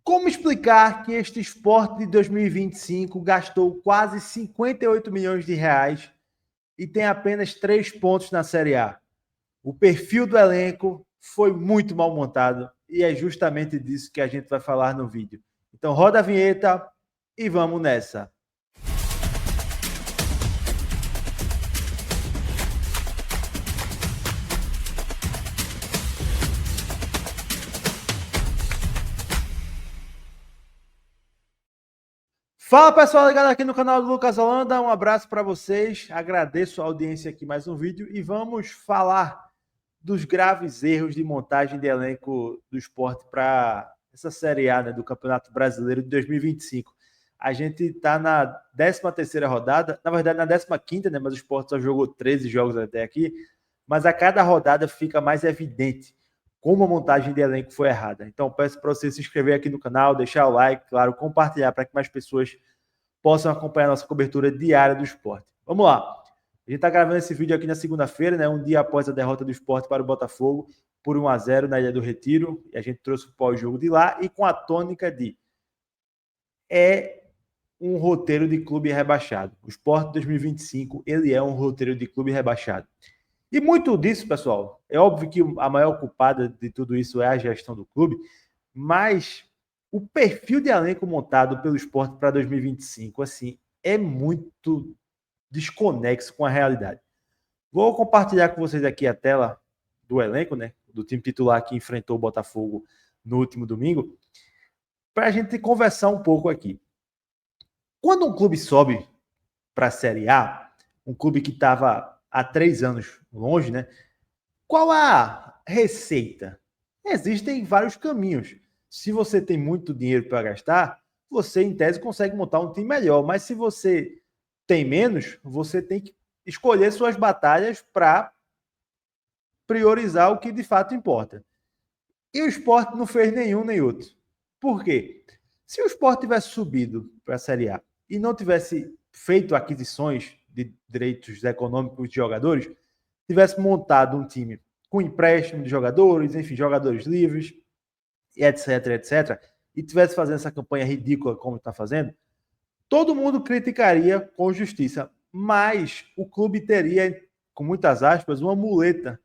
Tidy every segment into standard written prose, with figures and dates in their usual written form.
Como explicar que este Sport de 2025 gastou quase 58 milhões de reais e tem apenas 3 pontos na Série A? O perfil do elenco foi muito mal montado e é justamente disso que a gente vai falar no vídeo. Então roda a vinheta e vamos nessa. Fala pessoal ligado aqui no canal do Lucas Holanda, um abraço para vocês, agradeço a audiência aqui mais um vídeo e vamos falar dos graves erros de montagem de elenco do Sport para essa Série A, né, do Campeonato Brasileiro de 2025. A gente está na 13ª rodada, na verdade na 15ª, né, mas o Sport só jogou 13 jogos até aqui, mas a cada rodada fica mais evidente como a montagem de elenco foi errada. Então peço para você se inscrever aqui no canal, deixar o like, claro, compartilhar para que mais pessoas possam acompanhar a nossa cobertura diária do esporte. Vamos lá. A gente está gravando esse vídeo aqui na segunda-feira, né, um dia após a derrota do Sport para o Botafogo por 1-0 na Ilha do Retiro. E a gente trouxe o pós-jogo de lá e com a tônica de um roteiro de clube rebaixado. O Sport 2025, ele é um roteiro de clube rebaixado. E muito disso, pessoal, é óbvio que a maior culpada de tudo isso é a gestão do clube, mas o perfil de elenco montado pelo Sport para 2025, assim, é muito desconexo com a realidade. Vou compartilhar com vocês aqui a tela do elenco, né, do time titular que enfrentou o Botafogo no último domingo, para a gente conversar um pouco aqui. Quando um clube sobe para a Série A, um clube que estava há 3 anos longe, né? Qual a receita? Existem vários caminhos. Se você tem muito dinheiro para gastar, você, em tese, consegue montar um time melhor. Mas se você tem menos, você tem que escolher suas batalhas para priorizar o que de fato importa. E o Sport não fez nenhum nem outro. Por quê? Se o Sport tivesse subido para a Série A e não tivesse feito aquisições de direitos econômicos de jogadores, tivesse montado um time com empréstimo de jogadores, enfim, jogadores livres, etc, etc, e tivesse fazendo essa campanha ridícula como está fazendo, todo mundo criticaria com justiça, mas o clube teria, com muitas aspas, uma muleta,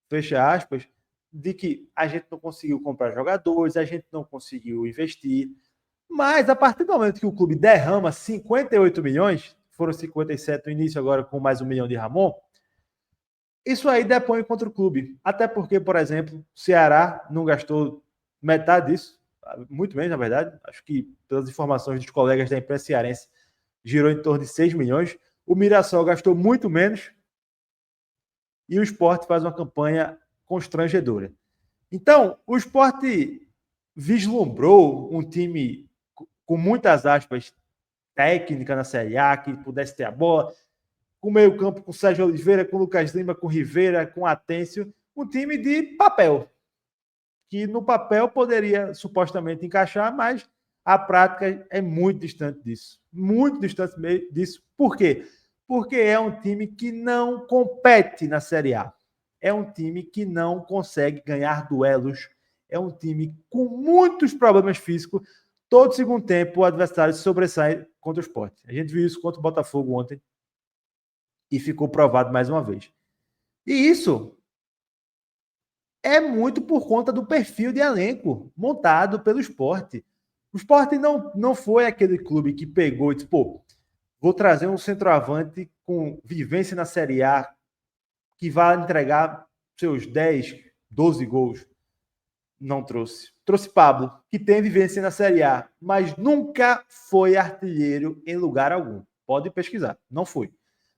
fecha aspas, de que a gente não conseguiu comprar jogadores, a gente não conseguiu investir, mas a partir do momento que o clube derrama 58 milhões, foram 57 no início, agora com mais 1 milhão de Ramon, isso aí depõe contra o clube. Até porque, por exemplo, o Ceará não gastou metade disso, muito menos, na verdade. Acho que, pelas informações dos colegas da imprensa cearense, girou em torno de 6 milhões. O Mirassol gastou muito menos e o Sport faz uma campanha constrangedora. Então, o Sport vislumbrou um time com muitas aspas técnica na Série A, que pudesse ter a bola, com meio campo com Sérgio Oliveira, com Lucas Lima, com Rivera, com Atêncio, um time de papel, que no papel poderia supostamente encaixar, mas a prática é muito distante disso. Muito distante disso. Por quê? Porque é um time que não compete na Série A. É um time que não consegue ganhar duelos. É um time com muitos problemas físicos. Todo segundo tempo, o adversário sobressai contra o Sport. A gente viu isso contra o Botafogo ontem e ficou provado mais uma vez. E isso é muito por conta do perfil de elenco montado pelo Sport. O Sport não foi aquele clube que pegou e disse, pô, vou trazer um centroavante com vivência na Série A que vai entregar seus 10, 12 gols. Não trouxe. Trouxe Pablo, que tem vivência na Série A, mas nunca foi artilheiro em lugar algum. Pode pesquisar. Não foi.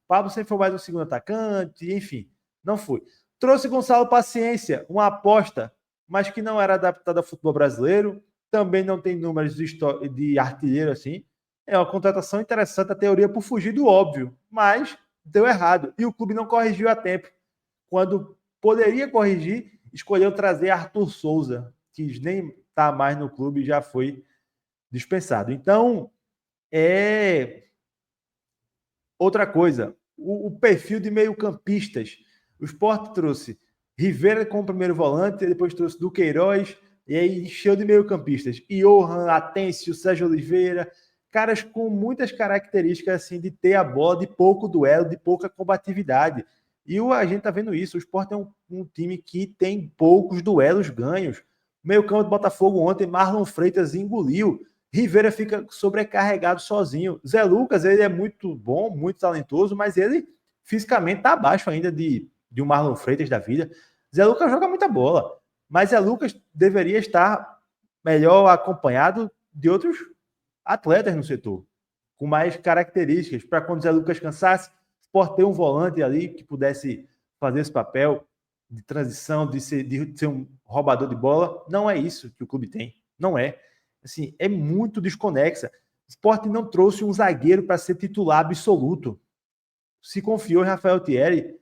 Pablo sempre foi mais um segundo atacante, enfim, não foi. Trouxe Gonçalo Paciência, uma aposta, mas que não era adaptada ao futebol brasileiro, também não tem números de artilheiro assim. É uma contratação interessante, a teoria por fugir do óbvio, mas deu errado. E o clube não corrigiu a tempo. Quando poderia corrigir, escolheu trazer Arthur Souza, que nem está mais no clube e já foi dispensado. Então, outra coisa, o perfil de meio-campistas. O Sport trouxe Rivera como primeiro volante, depois trouxe Duqueiroz, E aí encheu de meio-campistas. Johan, Atêncio, Sérgio Oliveira, caras com muitas características assim de ter a bola, de pouco duelo, de pouca combatividade. E a gente tá vendo isso. O Sport é um time que tem poucos duelos ganhos. Meio-campo do Botafogo ontem, Marlon Freitas engoliu. Rivera fica sobrecarregado sozinho. Zé Lucas, ele é muito bom, muito talentoso, mas ele fisicamente está abaixo ainda de um Marlon Freitas da vida. Zé Lucas joga muita bola, mas Zé Lucas deveria estar melhor acompanhado de outros atletas no setor, com mais características, para quando Zé Lucas cansasse, Sport ter um volante ali que pudesse fazer esse papel de transição, de ser um roubador de bola. Não é isso que o clube tem. Não é. Assim, é muito desconexa. O Sport não trouxe um zagueiro para ser titular absoluto. Se confiou em Rafael Thierry,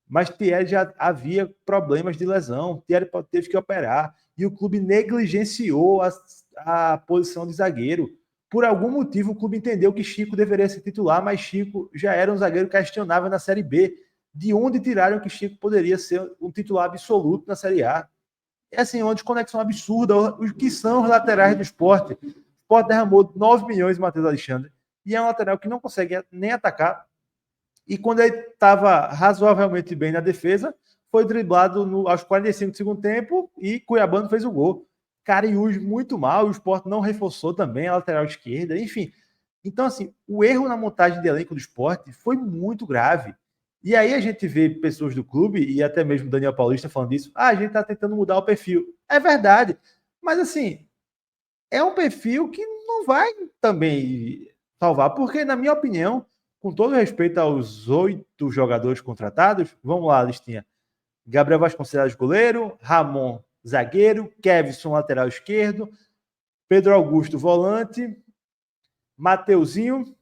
mas Thierry já havia problemas de lesão. Thierry teve que operar. E o clube negligenciou a posição de zagueiro. Por algum motivo, o clube entendeu que Chico deveria ser titular, mas Chico já era um zagueiro questionável na Série B. De onde tiraram que Chico poderia ser um titular absoluto na Série A? É assim, uma desconexão absurda. Os que são os laterais do Sport? O Sport derramou 9 milhões em Matheus Alexandre. E é um lateral que não consegue nem atacar. E quando ele estava razoavelmente bem na defesa, foi driblado aos 45 do segundo tempo e Cuiabano fez o gol. Cariús muito mal, o Sport não reforçou também a lateral esquerda, enfim. Então, assim, o erro na montagem de elenco do Sport foi muito grave. E aí a gente vê pessoas do clube, e até mesmo Daniel Paulista falando disso, a gente está tentando mudar o perfil. É verdade, mas assim, é um perfil que não vai também salvar, porque, na minha opinião, com todo respeito aos 8 jogadores contratados, vamos lá, listinha. Gabriel Vasconcelos, goleiro, Ramon, zagueiro, Kevson, lateral esquerdo, Pedro Augusto, volante, Mateuzinho,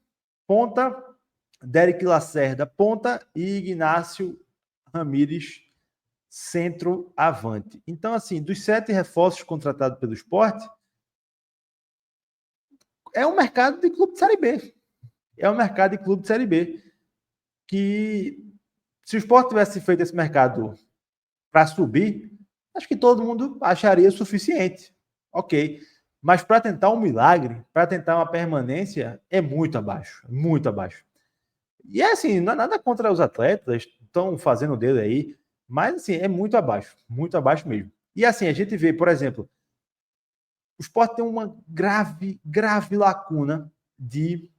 ponta, Derek Lacerda, ponta e Ignácio Ramírez, centroavante. Então, assim, dos 7 reforços contratados pelo Sport, é um mercado de clube de Série B. É um mercado de clube de Série B. Que, se o Sport tivesse feito esse mercado para subir, acho que todo mundo acharia suficiente. Ok. Mas para tentar um milagre, para tentar uma permanência, é muito abaixo. Muito abaixo. E é assim, não é nada contra os atletas, estão fazendo dele aí, mas assim, é muito abaixo mesmo. E assim, a gente vê, por exemplo, o Sport tem uma grave lacuna de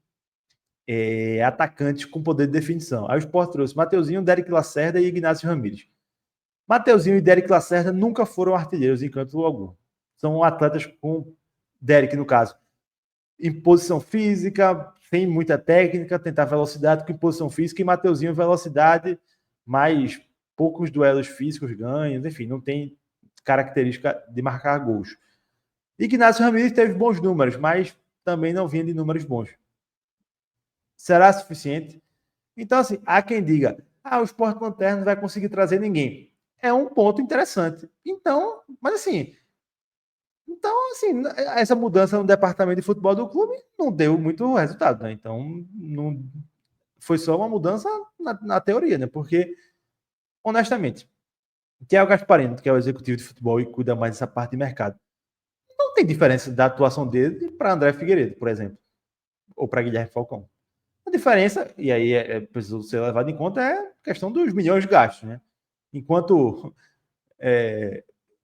atacantes com poder de definição. Aí o Sport trouxe Mateuzinho, Derek Lacerda e Ignácio Ramírez. Mateuzinho e Derek Lacerda nunca foram artilheiros em canto algum. São atletas com Derek, no caso, em posição física, sem muita técnica, tentar velocidade com posição física, e Mateuzinho velocidade, mas poucos duelos físicos ganhos, enfim, não tem característica de marcar gols. Ignácio Ramírez teve bons números, mas também não vinha de números bons. Será suficiente? Então, assim, há quem diga, o Sport Lanterna não vai conseguir trazer ninguém. É um ponto interessante. Então, essa mudança no departamento de futebol do clube não deu muito resultado, né? Então, não foi só uma mudança na teoria, né? Porque, honestamente, Thiago Gasparino, que é o executivo de futebol e cuida mais dessa parte de mercado, não tem diferença da atuação dele para André Figueiredo, por exemplo, ou para Guilherme Falcão. A diferença, e aí precisa ser levado em conta, é a questão dos milhões gastos, né? Enquanto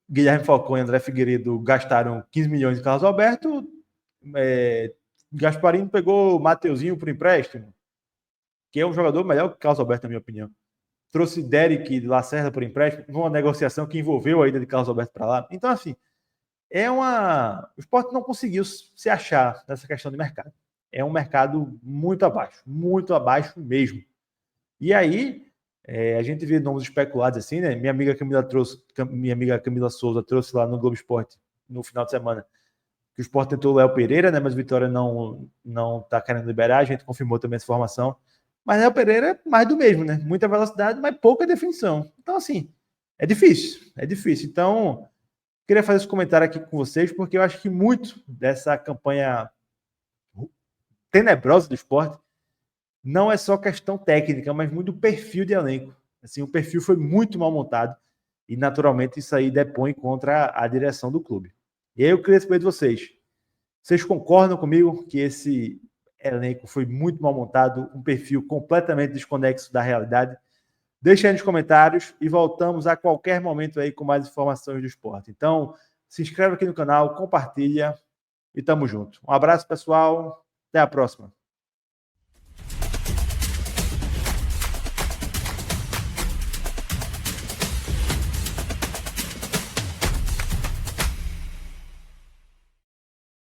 Guilherme Falcão e André Figueiredo gastaram 15 milhões em Carlos Alberto, Gasparino pegou Mateuzinho por empréstimo, que é um jogador melhor que Carlos Alberto, na minha opinião. Trouxe Derek Lacerda por empréstimo, numa negociação que envolveu a ida de Carlos Alberto para lá. Então, assim, o Sport não conseguiu se achar nessa questão de mercado. É um mercado muito abaixo mesmo. E aí, a gente vê nomes especulados assim, né? Minha amiga Camila Souza trouxe lá no Globo Esporte no final de semana que o Sport tentou o Léo Pereira, né? Mas o Vitória não tá querendo liberar, a gente confirmou também essa informação. Mas Léo Pereira é mais do mesmo, né? Muita velocidade, mas pouca definição. Então, assim, é difícil. Então, queria fazer esse comentário aqui com vocês, porque eu acho que muito dessa campanha tenebrosa do Sport não é só questão técnica, mas muito perfil de elenco. Assim, o perfil foi muito mal montado e, naturalmente, isso aí depõe contra a direção do clube. E aí eu queria saber de vocês. Vocês concordam comigo que esse elenco foi muito mal montado, um perfil completamente desconexo da realidade? Deixa aí nos comentários e voltamos a qualquer momento aí com mais informações do esporte. Então, se inscreve aqui no canal, compartilha e tamo junto. Um abraço, pessoal. Até a próxima.